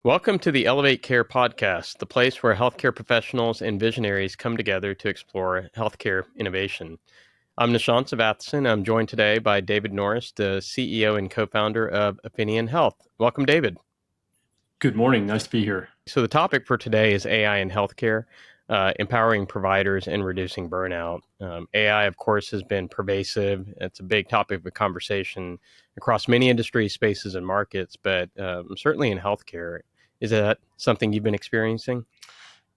Welcome to the Elevate Care podcast, the place where healthcare professionals and visionaries come together to explore healthcare innovation. I'm Nishant Savathsan. I'm joined today by David Norris, the CEO and co-founder of Affineon Health. Welcome, David. Good morning. Nice to be here. So the topic for today is AI in healthcare, empowering providers and reducing burnout. AI, of course, has been pervasive. It's a big topic of conversation across many industries, spaces, and markets, but certainly in healthcare. Is that something you've been experiencing?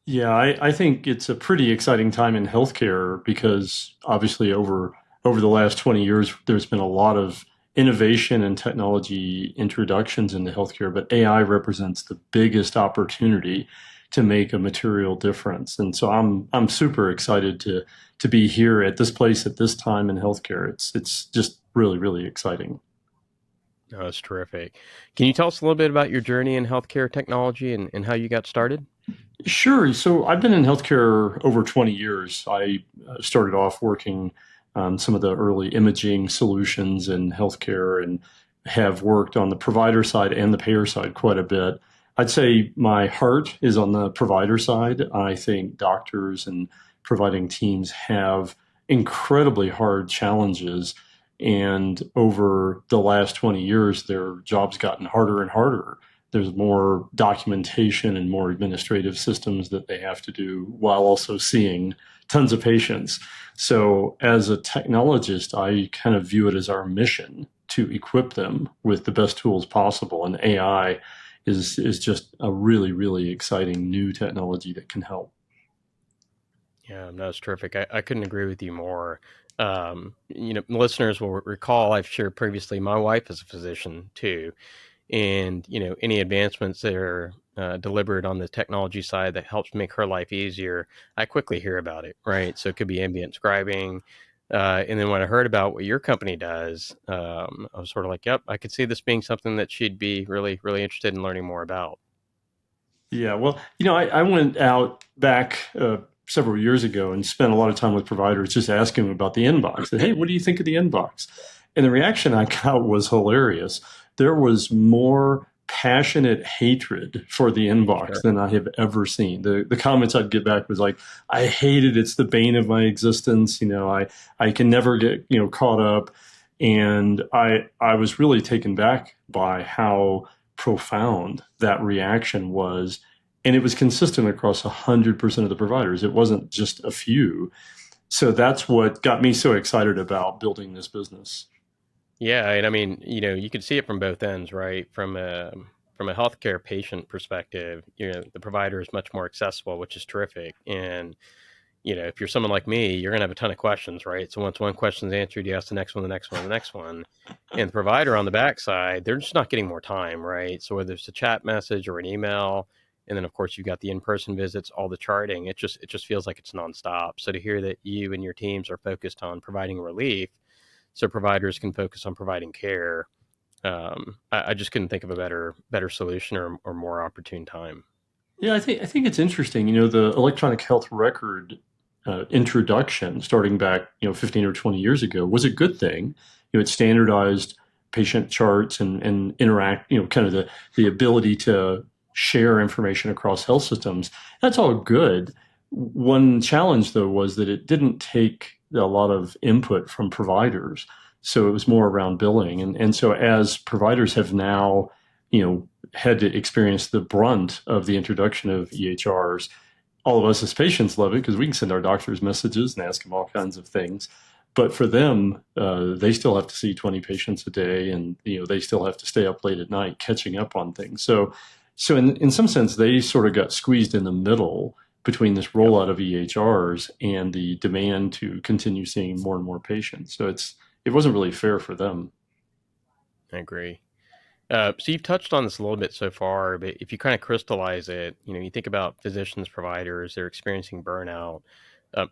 Yeah, I think it's a pretty exciting time in healthcare because obviously over the last 20 years, there's been a lot of innovation and technology introductions into healthcare, but AI represents the biggest opportunity to make a material difference. And so I'm super excited to be here at this place at this time in healthcare. It's just really, really exciting. Oh, that's terrific. Can you tell us a little bit about your journey in healthcare technology and how you got started? Sure. So I've been in healthcare over 20 years. I started off working on some of the early imaging solutions in healthcare and have worked on the provider side and the payer side quite a bit. I'd say my heart is on the provider side. I think doctors and providing teams have incredibly hard challenges. And over the last 20 years, their jobs gotten harder and harder. There's more documentation and more administrative systems that they have to do while also seeing tons of patients. So as a technologist, I kind of view it as our mission to equip them with the best tools possible. And AI is just a really, really exciting new technology that can help. Yeah, no, that's terrific. I couldn't agree with you more. Listeners will recall I've shared previously, my wife is a physician too. And, any advancements that are delivered on the technology side that helps make her life easier, I quickly hear about it, right? So it could be ambient scribing. And then when I heard about what your company does, I was sort of like, yep, I could see this being something that she'd be really, really interested in learning more about. Yeah, well, I went out back several years ago and spent a lot of time with providers just asking them about the inbox. Said, hey, what do you think of the inbox? And the reaction I got was hilarious. There was more passionate hatred for the inbox Sure. than I have ever seen. The comments I'd get back was like, I hate it. It's the bane of my existence. I can never get, caught up. And I was really taken back by how profound that reaction was. And it was consistent across 100% of the providers. It wasn't just a few. So that's what got me so excited about building this business. Yeah, and I mean, you could see it from both ends, right? From a healthcare patient perspective, the provider is much more accessible, which is terrific. And if you're someone like me, you're gonna have a ton of questions, right? So once one question's answered, you ask the next one, the next one, the next one. And the provider on the backside, they're just not getting more time, right? So whether it's a chat message or an email, and then of course you've got the in-person visits, all the charting, it just feels like it's nonstop. So to hear that you and your teams are focused on providing relief so providers can focus on providing care, I just couldn't think of a better solution or more opportune time. Yeah, I think it's interesting. The electronic health record introduction, starting back 15 or 20 years ago, was a good thing. It standardized patient charts and interact. Kind of the ability to share information across health systems. That's all good. One challenge, though, was that it didn't take a lot of input from providers. So it was more around billing. And so as providers have now, had to experience the brunt of the introduction of EHRs, all of us as patients love it because we can send our doctors messages and ask them all kinds of things. But for them, they still have to see 20 patients a day, and they still have to stay up late at night catching up on things. So in some sense, they sort of got squeezed in the middle between this Yep, rollout of EHRs and the demand to continue seeing more and more patients. So it wasn't really fair for them. I agree. So you've touched on this a little bit so far, but if you kind of crystallize it, you think about physicians, providers, they're experiencing burnout.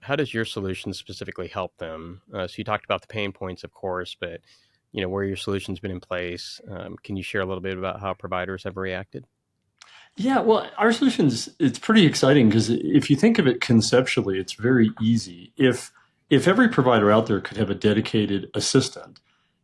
How does your solution specifically help them? So you talked about the pain points, of course, but where your solution's been in place. Can you share a little bit about how providers have reacted? Yeah, well, our solutions, it's pretty exciting because if you think of it conceptually, it's very easy. If every provider out there could have a dedicated assistant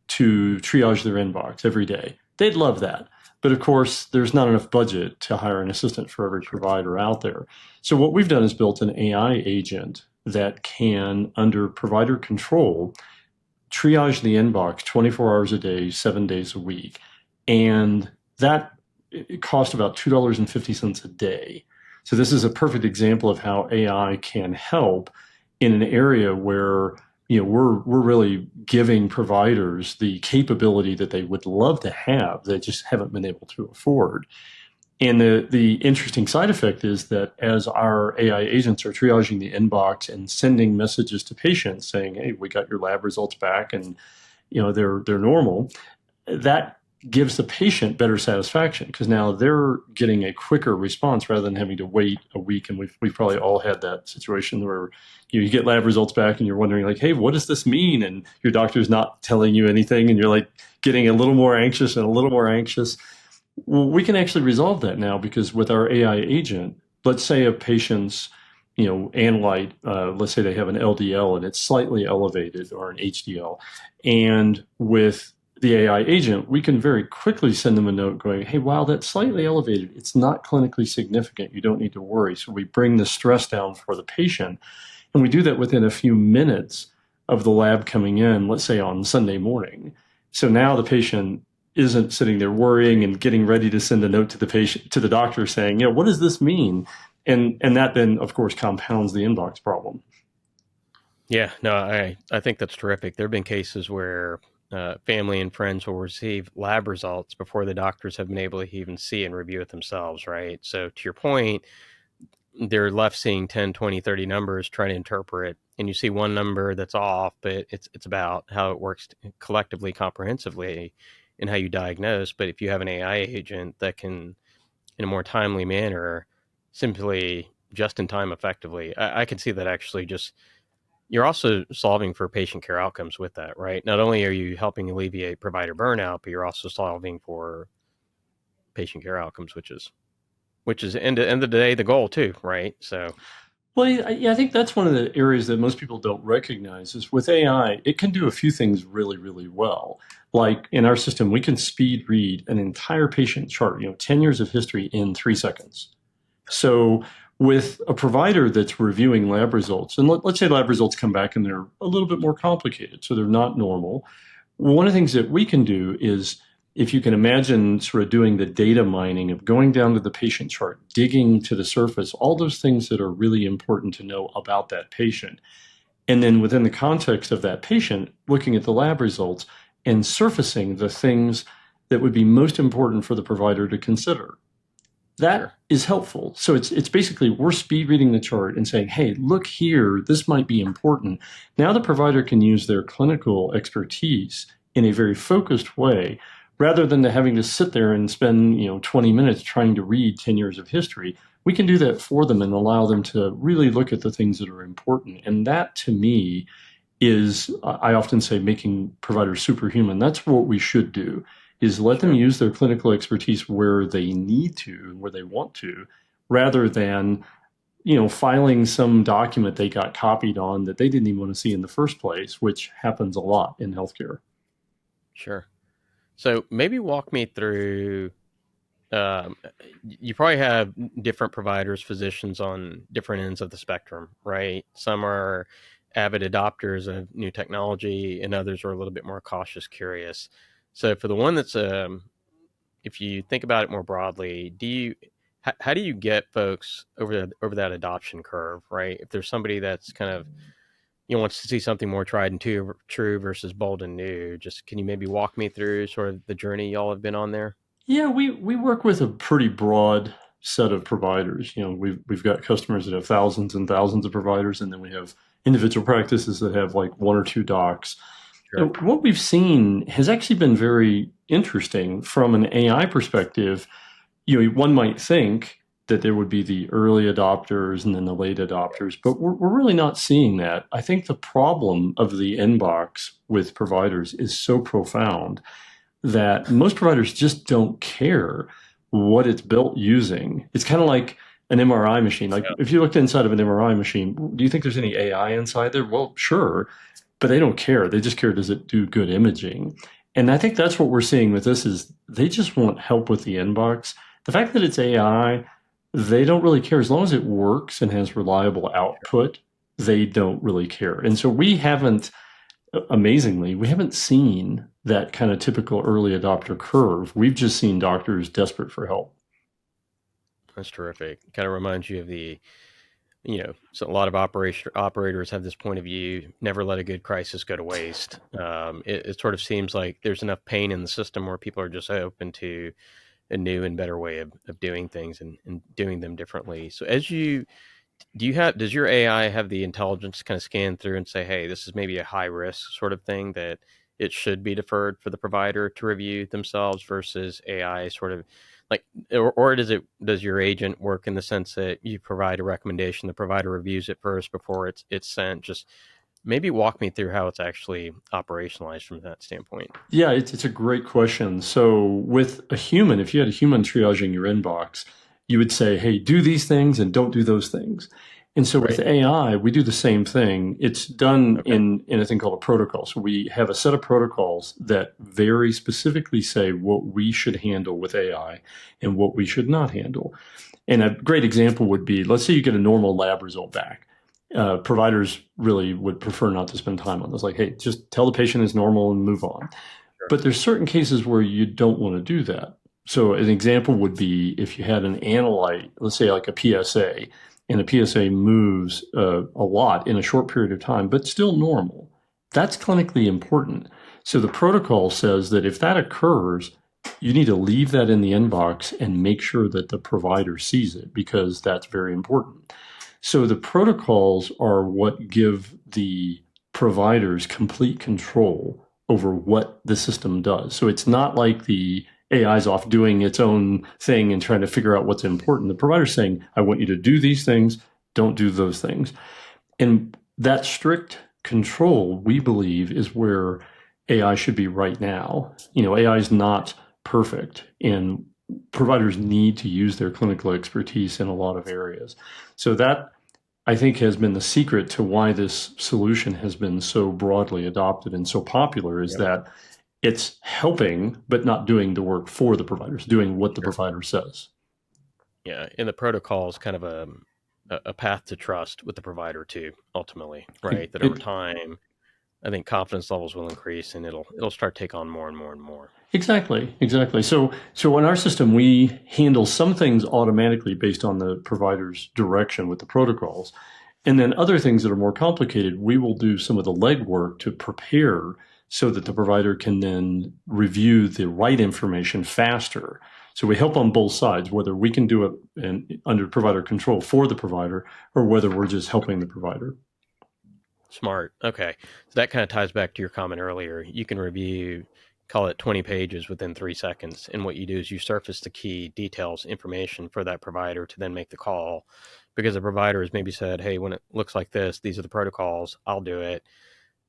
to triage their inbox every day, they'd love that. But of course, there's not enough budget to hire an assistant for every provider out there. So what we've done is built an AI agent that can, under provider control, triage the inbox 24 hours a day, 7 days a week. And that it cost about $2.50 a day. So this is a perfect example of how AI can help in an area where we're really giving providers the capability that they would love to have, they just haven't been able to afford. And the interesting side effect is that as our AI agents are triaging the inbox and sending messages to patients saying, "Hey, we got your lab results back, and they're normal," that gives the patient better satisfaction because now they're getting a quicker response rather than having to wait a week. And we've probably all had that situation where you get lab results back and you're wondering like, "Hey, what does this mean?" And your doctor's not telling you anything, and you're like getting a little more anxious and a little more anxious. Well, we can actually resolve that now because with our AI agent, let's say a patient's analyte, let's say they have an LDL and it's slightly elevated, or an HDL, and with the AI agent, we can very quickly send them a note going, "Hey, while that's slightly elevated, it's not clinically significant. You don't need to worry." So we bring the stress down for the patient. And we do that within a few minutes of the lab coming in, let's say on Sunday morning. So now the patient isn't sitting there worrying and getting ready to send a note to the patient, to the doctor saying, "What does this mean?" And that then, of course, compounds the inbox problem. Yeah, no, I think that's terrific. There have been cases where family and friends will receive lab results before the doctors have been able to even see and review it themselves, right? So to your point, they're left seeing 10, 20, 30 numbers, trying to interpret, and you see one number that's off, but it's about how it works collectively, comprehensively, and how you diagnose. But if you have an AI agent that can, in a more timely manner, simply just in time effectively, I can see that actually just, you're also solving for patient care outcomes with that, right? Not only are you helping alleviate provider burnout, but you're also solving for patient care outcomes, which is end of the day the goal too, right? So Well, yeah, I think that's one of the areas that most people don't recognize is with AI, it can do a few things really, really well. Like in our system, we can speed read an entire patient chart, 10 years of history in 3 seconds. So with a provider that's reviewing lab results, and let's say lab results come back and they're a little bit more complicated, so they're not normal. One of the things that we can do is, if you can imagine sort of doing the data mining of going down to the patient chart, digging to the surface, all those things that are really important to know about that patient. And then within the context of that patient, looking at the lab results and surfacing the things that would be most important for the provider to consider. That sure. is helpful. So it's basically we're speed reading the chart and saying, "Hey, look here, this might be important." Now the provider can use their clinical expertise in a very focused way, rather than having to sit there and spend 20 minutes trying to read 10 years of history. We can do that for them and allow them to really look at the things that are important. And that, to me, is, I often say, making providers superhuman. That's what we should do, is let them use their clinical expertise where they need to, where they want to, rather than filing some document they got copied on that they didn't even want to see in the first place, which happens a lot in healthcare. Sure. So maybe walk me through. Um, you probably have different providers, physicians on different ends of the spectrum, right? Some are avid adopters of new technology, and others are a little bit more cautious, curious. So for the one that's, if you think about it more broadly, how do you get folks over that adoption curve, right? If there's somebody that's kind of wants to see something more tried and true versus bold and new, just can you maybe walk me through sort of the journey y'all have been on there? Yeah, we work with a pretty broad set of providers. We've got customers that have thousands and thousands of providers, and then we have individual practices that have like one or two docs. Sure. What we've seen has actually been very interesting from an AI perspective. One might think that there would be the early adopters and then the late adopters, but we're really not seeing that. I think the problem of the inbox with providers is so profound that most providers just don't care what it's built using. It's kind of like an MRI machine. Like if you looked inside of an MRI machine, do you think there's any AI inside there? Well, sure, but they don't care. They just care, does it do good imaging? And I think that's what we're seeing with this is they just want help with the inbox. The fact that it's AI, they don't really care. As long as it works and has reliable output, they don't really care. And so we haven't, amazingly, we haven't seen that kind of typical early adopter curve. We've just seen doctors desperate for help. That's terrific. Kind of reminds you of so a lot of operators have this point of view: never let a good crisis go to waste. It sort of seems like there's enough pain in the system where people are just open to a new and better way of doing things and doing them differently. So does your AI have the intelligence to kind of scan through and say, hey, this is maybe a high risk sort of thing that it should be deferred for the provider to review themselves versus AI sort of like, or does your agent work in the sense that you provide a recommendation, the provider reviews it first before it's sent? Just maybe walk me through how it's actually operationalized from that standpoint. Yeah, it's a great question. So with a human, if you had a human triaging your inbox, you would say, hey, do these things and don't do those things. And so with Right. AI, we do the same thing. It's done Okay. in a thing called a protocol. So we have a set of protocols that very specifically say what we should handle with AI and what we should not handle. And a great example would be, let's say you get a normal lab result back. Providers really would prefer not to spend time on this. Like, hey, just tell the patient it's normal and move on. Sure. But there's certain cases where you don't want to do that. So an example would be if you had an analyte, let's say like a PSA, and a PSA moves a lot in a short period of time, but still normal. That's clinically important. So the protocol says that if that occurs, you need to leave that in the inbox and make sure that the provider sees it because that's very important. So the protocols are what give the providers complete control over what the system does. So it's not like the AI is off doing its own thing and trying to figure out what's important. The provider's saying, I want you to do these things, don't do those things. And that strict control, we believe, is where AI should be right now. AI is not perfect, and providers need to use their clinical expertise in a lot of areas. So that, I think, has been the secret to why this solution has been so broadly adopted and so popular is Yep. that it's helping, but not doing the work for the providers, doing what the Sure. provider says. Yeah. And the protocol is kind of a path to trust with the provider too, ultimately, right? That over It, time, I think confidence levels will increase and it'll start to take on more and more and more. exactly. So in our system, we handle some things automatically based on the provider's direction with the protocols. And then other things that are more complicated, we will do some of the legwork to prepare so that the provider can then review the right information faster. So we help on both sides, whether we can do it under provider control for the provider or whether we're just helping the provider. Smart. Okay. So that kind of ties back to your comment earlier. You can review, call it 20 pages within 3 seconds. And what you do is you surface the key details, information for that provider to then make the call. Because the provider has maybe said, hey, when it looks like this, these are the protocols, I'll do it.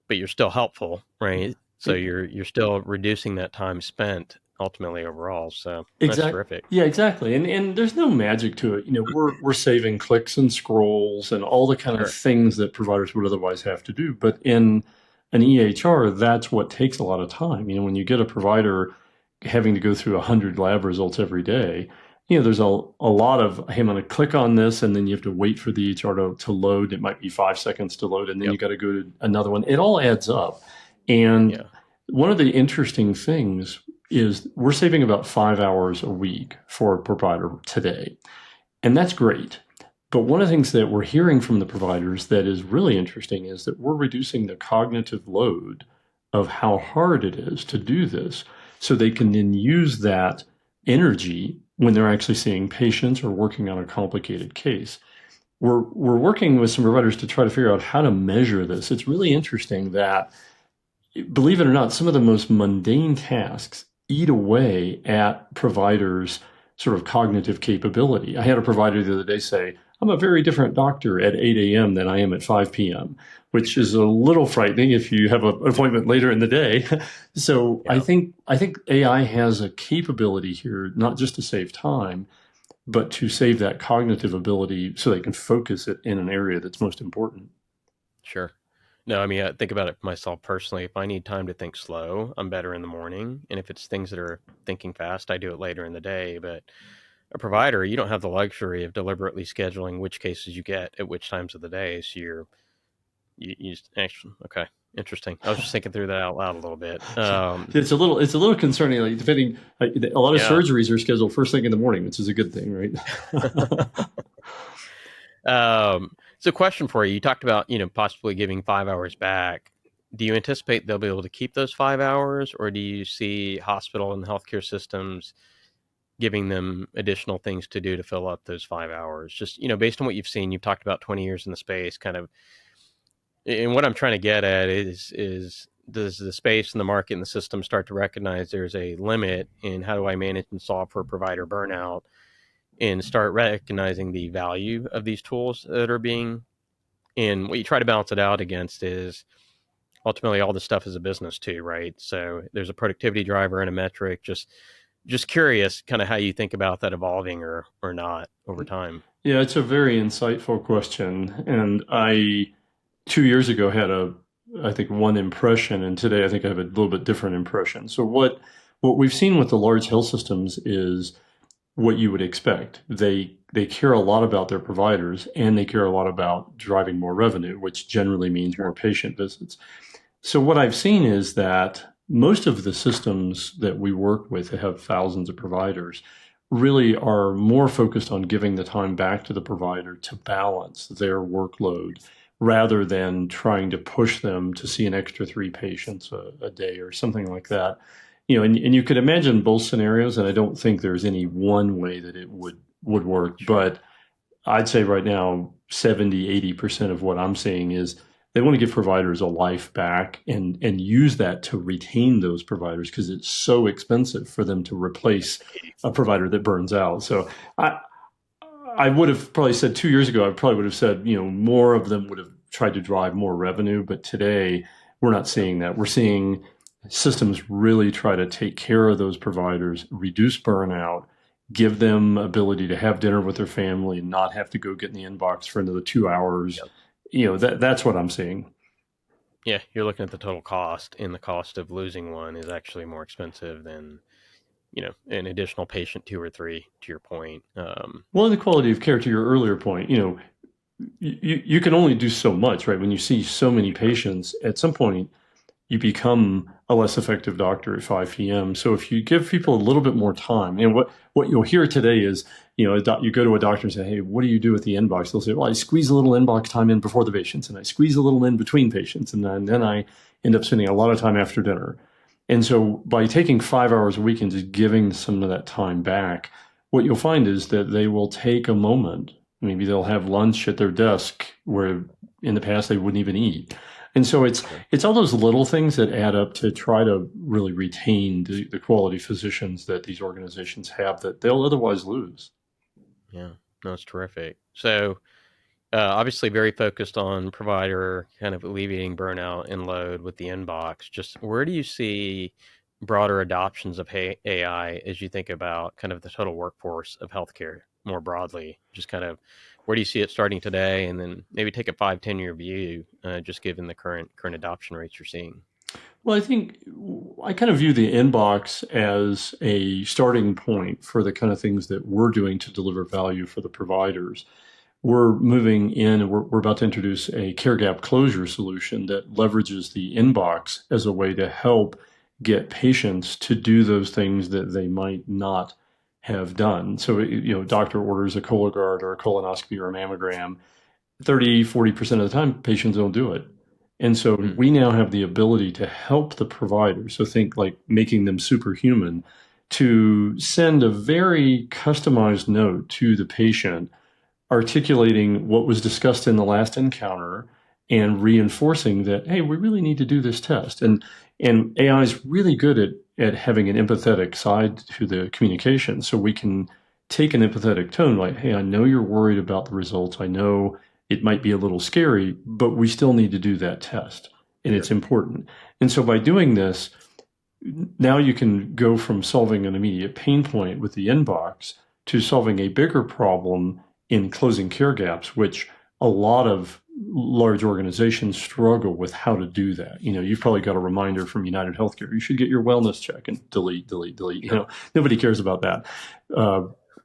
But you're still helpful, right? So you're still reducing that time spent ultimately overall. So that's Exactly. terrific. Yeah, exactly. And there's no magic to it. We're saving clicks and scrolls and all the kind of Sure. things that providers would otherwise have to do. But in an EHR, that's what takes a lot of time. When you get a provider having to go through 100 lab results every day, there's a lot of, hey, I'm going to click on this, and then you have to wait for the EHR to load. It might be 5 seconds to load, and then Yep. you got to go to another one. It all adds up. And Yeah. one of the interesting things is we're saving about 5 hours a week for a provider today. And that's great. But one of the things that we're hearing from the providers that is really interesting is that we're reducing the cognitive load of how hard it is to do this so they can then use that energy when they're actually seeing patients or working on a complicated case. We're working with some providers to try to figure out how to measure this. It's really interesting that, believe it or not, some of the most mundane tasks eat away at providers' sort of cognitive capability. I had a provider the other day say, I'm a very different doctor at 8 a.m. than I am at 5 p.m., which is a little frightening if you have an appointment later in the day. So I Yeah. think AI has a capability here, not just to save time, but to save that cognitive ability so they can focus it in an area that's most important. Sure. No, I mean, I think about it myself personally. If I need time to think slow, I'm better in the morning. And if it's things that are thinking fast, I do it later in the day. But a provider, you don't have the luxury of deliberately scheduling which cases you get at which times of the day. So you just actually, okay, interesting. I was just thinking through that out loud a little bit. It's a little concerning. Like depending, like, a lot of Yeah. surgeries are scheduled first thing in the morning, which is a good thing, right? So question for you. You talked about, possibly giving 5 hours back. Do you anticipate they'll be able to keep those 5 hours, or do you see hospital and healthcare systems giving them additional things to do to fill up those 5 hours? Just, based on what you've seen, you've talked about 20 years in the space, kind of, and what I'm trying to get at is does the space and the market and the system start to recognize there's a limit in how do I manage and solve for provider burnout, and start recognizing the value of these tools that are being, and what you try to balance it out against is ultimately all this stuff is a business too, right? So there's a productivity driver and a metric. Just curious kind of how you think about that evolving or not over time. Yeah, it's a very insightful question. And I, 2 years ago, had I think, one impression, and today I think I have a little bit different impression. So what we've seen with the large health systems is what you would expect. They care a lot about their providers, and they care a lot about driving more revenue, which generally means more patient visits. So what I've seen is that most of the systems that we work with that have thousands of providers really are more focused on giving the time back to the provider to balance their workload rather than trying to push them to see an extra 3 patients a day or something like that. And you could imagine both scenarios, and I don't think there's any one way that it would work. Sure. But I'd say right now, 70-80% of what I'm seeing is they want to give providers a life back and use that to retain those providers because it's so expensive for them to replace a provider that burns out. So I would have probably said 2 years ago, I probably would have said, more of them would have tried to drive more revenue. But today, we're not seeing that. We're seeing systems really try to take care of those providers, reduce burnout, give them ability to have dinner with their family, and not have to go get in the inbox for another 2 hours. That's what I'm seeing. Yeah, you're looking at the total cost, and the cost of losing one is actually more expensive than, an additional patient two or three, to your point. Well, and the quality of care, to your earlier point, you can only do so much, right? When you see so many patients, at some point, you become a less effective doctor at 5 p.m. So if you give people a little bit more time, and what you'll hear today is, you go to a doctor and say, hey, what do you do with the inbox? They'll say, well, I squeeze a little inbox time in before the patients, and I squeeze a little in between patients, and then I end up spending a lot of time after dinner. And so by taking 5 hours a week and just giving some of that time back, what you'll find is that they will take a moment. Maybe they'll have lunch at their desk where in the past they wouldn't even eat. And so it's all those little things that add up to try to really retain the quality physicians that these organizations have that they'll otherwise lose. Yeah, no, it's terrific. So obviously very focused on provider kind of alleviating burnout and load with the inbox. Just where do you see broader adoptions of AI as you think about kind of the total workforce of healthcare more broadly? Just kind of where do you see it starting today, and then maybe take a 5-10 year view, just given the current adoption rates you're seeing. Well, I think I kind of view the inbox as a starting point for the kind of things that we're doing to deliver value for the providers. We're moving in, and we're about to introduce a care gap closure solution that leverages the inbox as a way to help get patients to do those things that they might not have done. So, doctor orders a Cologuard or a colonoscopy or a mammogram. 30-40% of the time, patients don't do it. And so we now have the ability to help the provider. So think like making them superhuman, to send a very customized note to the patient articulating what was discussed in the last encounter and reinforcing that, hey, we really need to do this test. And AI is really good at having an empathetic side to the communication. So we can take an empathetic tone, like, hey, I know you're worried about the results. I know it might be a little scary, but we still need to do that test, and it's important. And so by doing this, now you can go from solving an immediate pain point with the inbox to solving a bigger problem in closing care gaps, which a lot of large organizations struggle with how to do that. You've probably got a reminder from United Healthcare. You should get your wellness check, and delete, delete, delete. Nobody cares about that.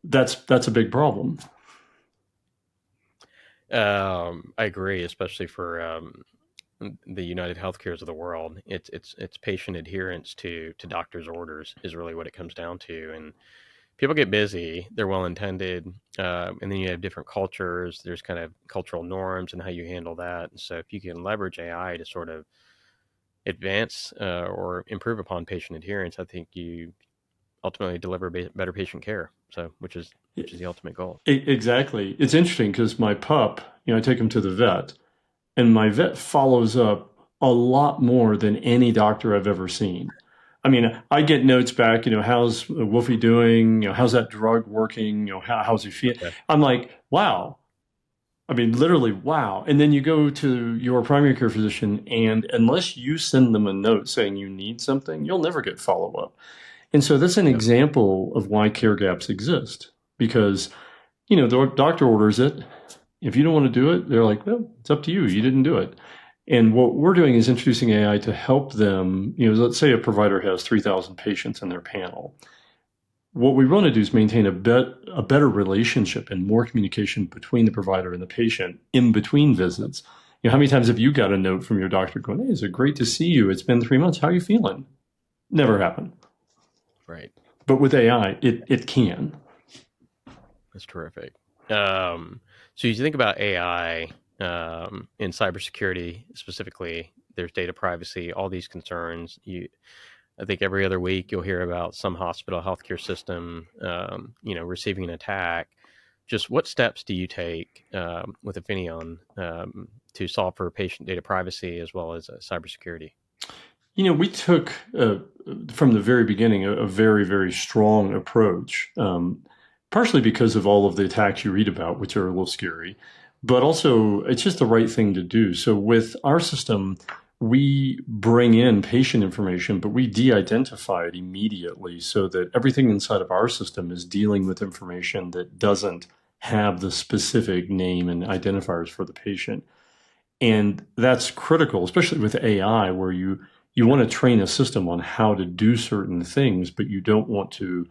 That's a big problem. I agree, especially for the United Healthcares of the world. It's patient adherence to doctors' orders is really what it comes down to, and people get busy. They're well intended, and then you have different cultures. There's kind of cultural norms and how you handle that. And so, if you can leverage AI to sort of advance or improve upon patient adherence, I think you ultimately deliver better patient care. So, which is the ultimate goal. Exactly. It's interesting because my pup, I take him to the vet, and my vet follows up a lot more than any doctor I've ever seen. I mean, I get notes back, how's Wolfie doing? How's that drug working? How's he feel? Okay. I'm like, wow. I mean, literally, wow. And then you go to your primary care physician, and unless you send them a note saying you need something, you'll never get follow up. And so that's an Yep. example of why care gaps exist because, the doctor orders it. If you don't want to do it, they're like, well, it's up to you. You didn't do it. And what we're doing is introducing AI to help them. Let's say a provider has 3,000 patients in their panel. What we want to do is maintain a better relationship and more communication between the provider and the patient in between visits. How many times have you got a note from your doctor going, hey, is it great to see you? It's been 3 months. How are you feeling? Never happened. Right. But with AI, it can. That's terrific. So you think about AI in cybersecurity specifically. There's data privacy, all these concerns. I think every other week you'll hear about some hospital healthcare system, receiving an attack. Just what steps do you take with Affineon to solve for patient data privacy as well as cybersecurity? We took from the very beginning a very, very strong approach, partially because of all of the attacks you read about, which are a little scary, but also it's just the right thing to do. So with our system, we bring in patient information, but we de-identify it immediately so that everything inside of our system is dealing with information that doesn't have the specific name and identifiers for the patient. And that's critical, especially with AI, where you want to train a system on how to do certain things, but you don't want to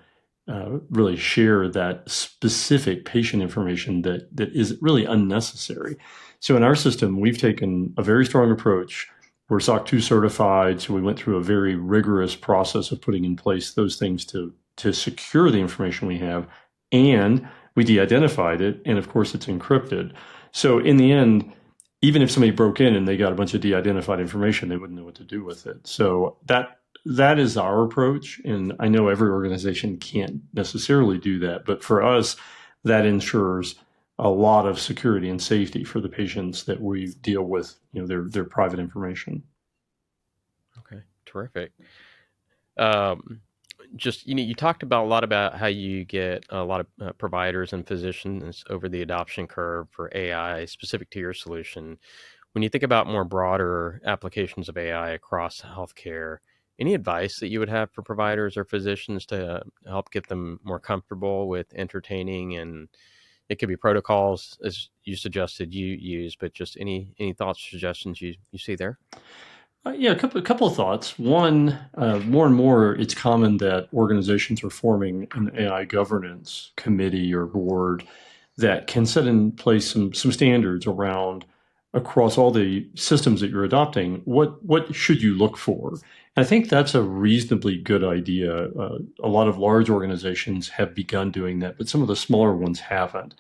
really share that specific patient information that is really unnecessary. So in our system, we've taken a very strong approach. We're SOC 2 certified, so we went through a very rigorous process of putting in place those things to secure the information we have, and we de-identified it, and of course it's encrypted. So in the end, even if somebody broke in and they got a bunch of de-identified information, they wouldn't know what to do with it. So that is our approach, and I know every organization can't necessarily do that, but for us, that ensures a lot of security and safety for the patients that we deal with, their private information. Okay, terrific. Just you talked about a lot about how you get a lot of providers and physicians over the adoption curve for AI specific to your solution. When you think about more broader applications of AI across healthcare, any advice that you would have for providers or physicians to help get them more comfortable with entertaining, and it could be protocols as you suggested you use, but just any thoughts, suggestions you see there? Yeah, a couple of thoughts. One, more and more, it's common that organizations are forming an AI governance committee or board that can set in place some standards around across all the systems that you're adopting. What should you look for? And I think that's a reasonably good idea. A lot of large organizations have begun doing that, but some of the smaller ones haven't.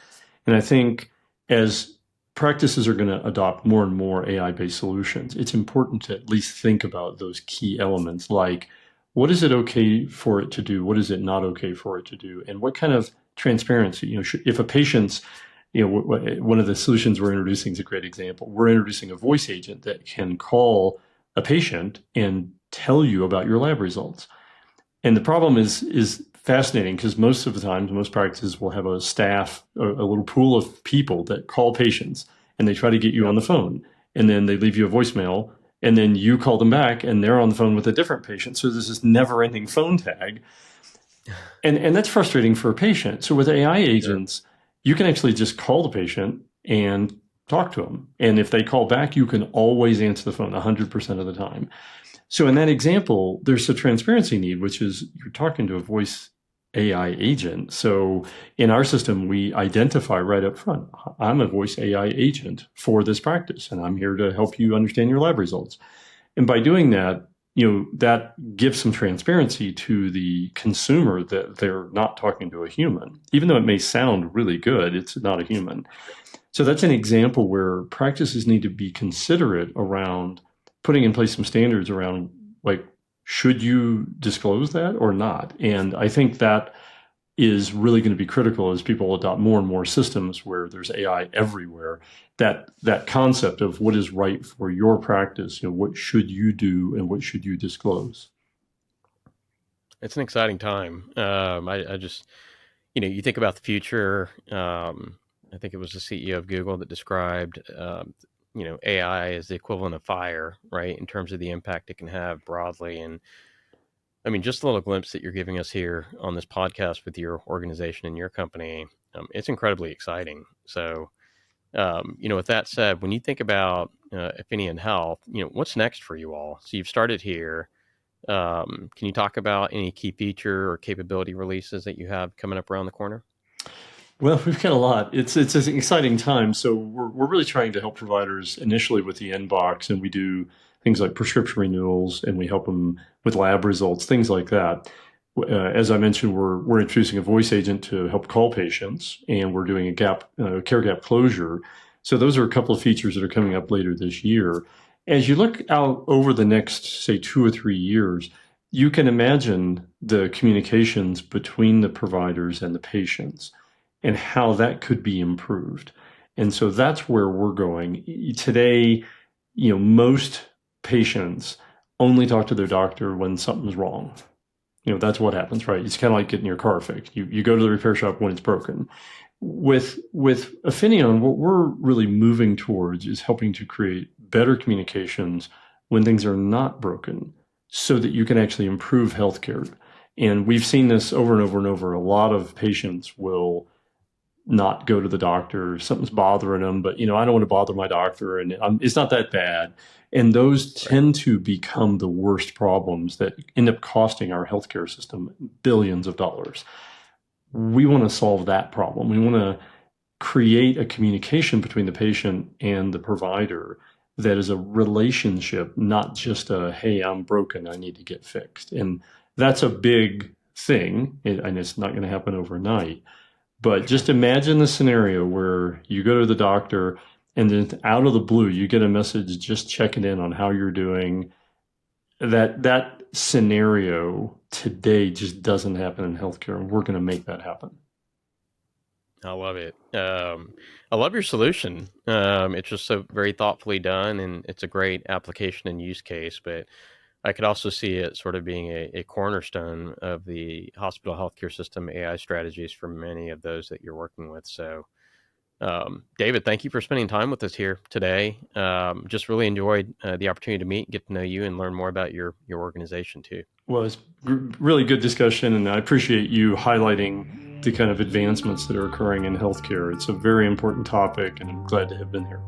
And I think as practices are going to adopt more and more AI-based solutions, it's important to at least think about those key elements, like what is it okay for it to do? What is it not okay for it to do? And what kind of transparency? If a patient's, one of the solutions we're introducing is a great example. We're introducing a voice agent that can call a patient and tell you about your lab results. And the problem is fascinating because most of the time, most practices will have a staff, a little pool of people that call patients, and they try to get you on the phone, and then they leave you a voicemail, and then you call them back, and they're on the phone with a different patient. So there's this never-ending phone tag, and that's frustrating for a patient. So with AI agents, you can actually just call the patient and talk to them. And if they call back, you can always answer the phone 100% of the time. So in that example, there's a transparency need, which is you're talking to a voice AI agent. So in our system, we identify right up front, I'm a voice AI agent for this practice, and I'm here to help you understand your lab results. And by doing that, that gives some transparency to the consumer that they're not talking to a human. Even though it may sound really good, it's not a human. So that's an example where practices need to be considerate around putting in place some standards around, like, should you disclose that or not? And I think that is really going to be critical as people adopt more and more systems where there's AI everywhere. That concept of what is right for your practice, what should you do and what should you disclose? It's an exciting time. I just, you think about the future. I think it was the CEO of Google that described, AI as the equivalent of fire, right? In terms of the impact it can have broadly. And I mean, just a little glimpse that you're giving us here on this podcast with your organization and your company, it's incredibly exciting. So, with that said, when you think about Affineon Health, what's next for you all? So you've started here. Can you talk about any key feature or capability releases that you have coming up around the corner? Well, we've got a lot. It's an exciting time. So we're really trying to help providers initially with the inbox, and we do things like prescription renewals, and we help them with lab results, things like that. As I mentioned, we're introducing a voice agent to help call patients, and we're doing a care gap closure. So those are a couple of features that are coming up later this year. As you look out over the next, say, 2 or 3 years, you can imagine the communications between the providers and the patients and how that could be improved. And so that's where we're going. Today, most patients only talk to their doctor when something's wrong. That's what happens, right? It's kind of like getting your car fixed. You go to the repair shop when it's broken. With Affineon, what we're really moving towards is helping to create better communications when things are not broken so that you can actually improve healthcare. And we've seen this over and over and over. A lot of patients will not go to the doctor. Something's bothering them, but I don't want to bother my doctor, and it's not that bad. And those tend to become the worst problems that end up costing our healthcare system billions of dollars. We want to solve that problem. We want to create a communication between the patient and the provider that is a relationship, not just a, hey, I'm broken, I need to get fixed. And that's a big thing, and it's not going to happen overnight. But just imagine the scenario where you go to the doctor and then out of the blue, you get a message just checking in on how you're doing. That scenario today just doesn't happen in healthcare, and we're going to make that happen. I love it. I love your solution. It's just so very thoughtfully done, and it's a great application and use case. But I could also see it sort of being a cornerstone of the hospital healthcare system AI strategies for many of those that you're working with. So, David, thank you for spending time with us here today. Just really enjoyed the opportunity to meet, get to know you, and learn more about your organization too. Well, it's really good discussion, and I appreciate you highlighting the kind of advancements that are occurring in healthcare. It's a very important topic, and I'm glad to have been here.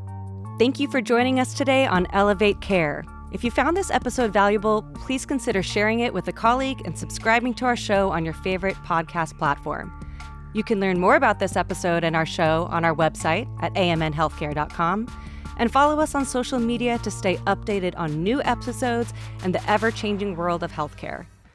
Thank you for joining us today on Elevate Care. If you found this episode valuable, please consider sharing it with a colleague and subscribing to our show on your favorite podcast platform. You can learn more about this episode and our show on our website at amnhealthcare.com, and follow us on social media to stay updated on new episodes and the ever-changing world of healthcare.